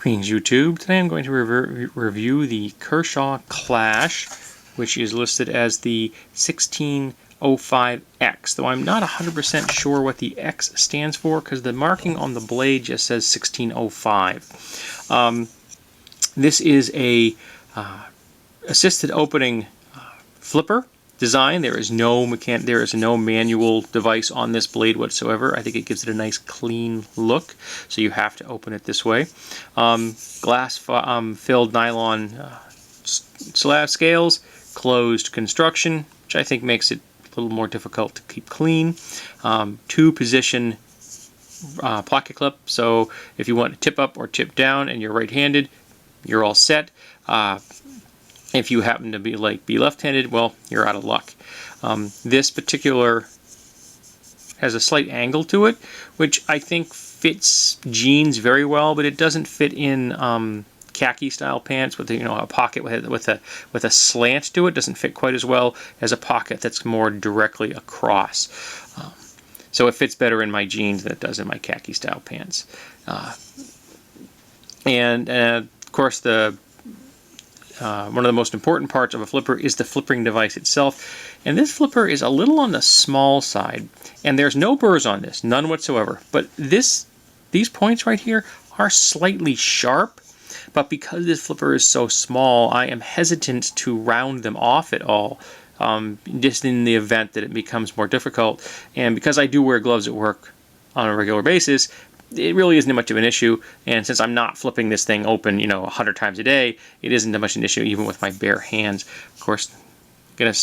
Greetings YouTube. Today I'm going to review the Kershaw Clash, which is listed as the 1605X, though I'm not 100% sure what the X stands for because the marking on the blade just says 1605. This is a assisted opening flipper design. There is no manual device on this blade whatsoever. I think it gives it a nice clean look, so you have to open it this way. Glass filled nylon slab scales, closed construction, which I think makes it a little more difficult to keep clean. Two position pocket clip, so if you want to tip up or tip down and you're right-handed, you're all set. If you happen to be left-handed, well, you're out of luck. This particular has a slight angle to it, which I think fits jeans very well, but it doesn't fit in khaki-style pants with a pocket with a slant to it. Doesn't fit quite as well as a pocket that's more directly across. So it fits better in my jeans than it does in my khaki-style pants. Of course, one of the most important parts of a flipper is the flipping device itself, and this flipper is a little on the small side, and there's no burrs on this, none whatsoever, but these points right here are slightly sharp, but because this flipper is so small, I am hesitant to round them off at all, just in the event that it becomes more difficult. And because I do wear gloves at work on a regular basis, it really isn't much of an issue, and since I'm not flipping this thing open 100 times a day, it isn't that much an issue even with my bare hands. Of course, I'm gonna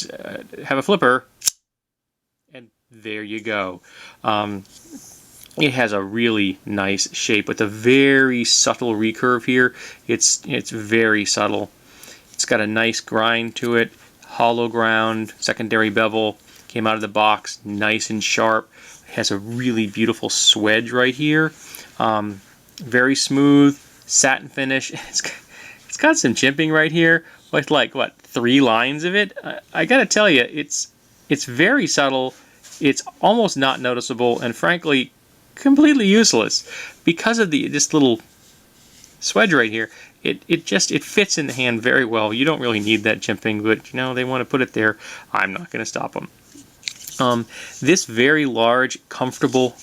have a flipper, and there you go. It has a really nice shape with a very subtle recurve here. It's very subtle. It's got a nice grind to it, hollow ground, secondary bevel, came out of the box nice and sharp. Has a really beautiful swedge right here. Very smooth, satin finish. It's got some chimping right here with what, 3 lines of it. I gotta tell you, it's very subtle. It's almost not noticeable, and frankly, completely useless because of this little swedge right here. It fits in the hand very well. You don't really need that chimping, but they want to put it there. I'm not gonna stop them. This very large, comfortable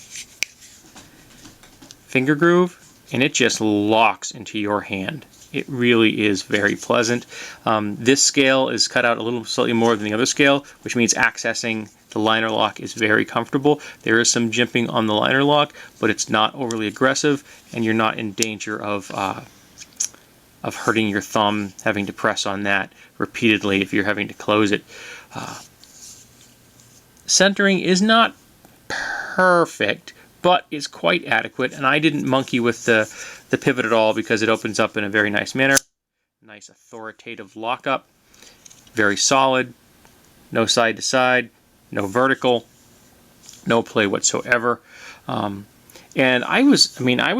finger groove, and it just locks into your hand. It really is very pleasant. This scale is cut out a little slightly more than the other scale, which means accessing the liner lock is very comfortable. There is some jimping on the liner lock, but it's not overly aggressive, and you're not in danger of hurting your thumb, having to press on that repeatedly if you're having to close it. Centering is not perfect, but is quite adequate, and I didn't monkey with the pivot at all because it opens up in a very nice manner. Nice authoritative lockup, very solid, no side to side, no vertical, no play whatsoever. And I was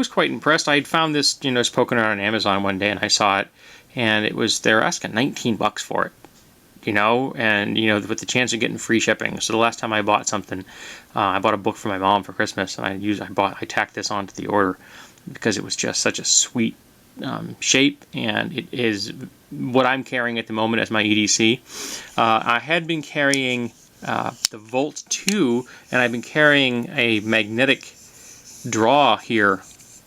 quite impressed. I had found this, poking around on Amazon one day, and I saw it, and they're asking $19 for it. And with the chance of getting free shipping. So the last time I bought something, I bought a book for my mom for Christmas, and I tacked this onto the order because it was just such a sweet shape, and it is what I'm carrying at the moment as my EDC. I had been carrying the Volt 2, and I've been carrying a magnetic draw here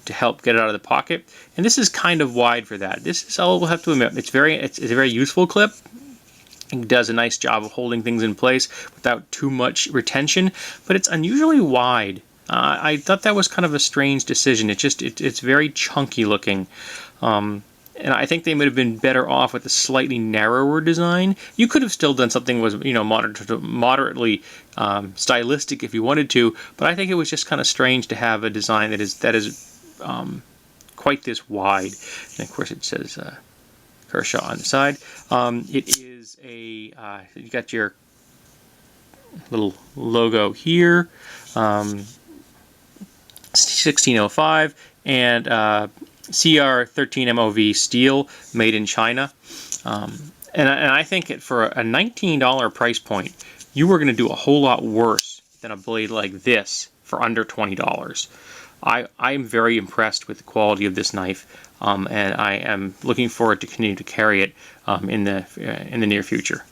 to help get it out of the pocket, and this is kind of wide for that. This is, I'll have to admit, it's a very useful clip. It does a nice job of holding things in place without too much retention, but it's unusually wide. I thought that was kind of a strange decision. It's very chunky looking, and I think they would have been better off with a slightly narrower design. You could have still done something was moderately stylistic if you wanted to, but I think it was just kind of strange to have a design that is quite this wide. And of course, it says Kershaw on the side. It is you got your little logo here, 1605, and CR13 MOV steel, made in China. And I think for a $19 price point, you were going to do a whole lot worse than a blade like this for under $20. I'm very impressed with the quality of this knife, and I am looking forward to continue to carry it in the near future.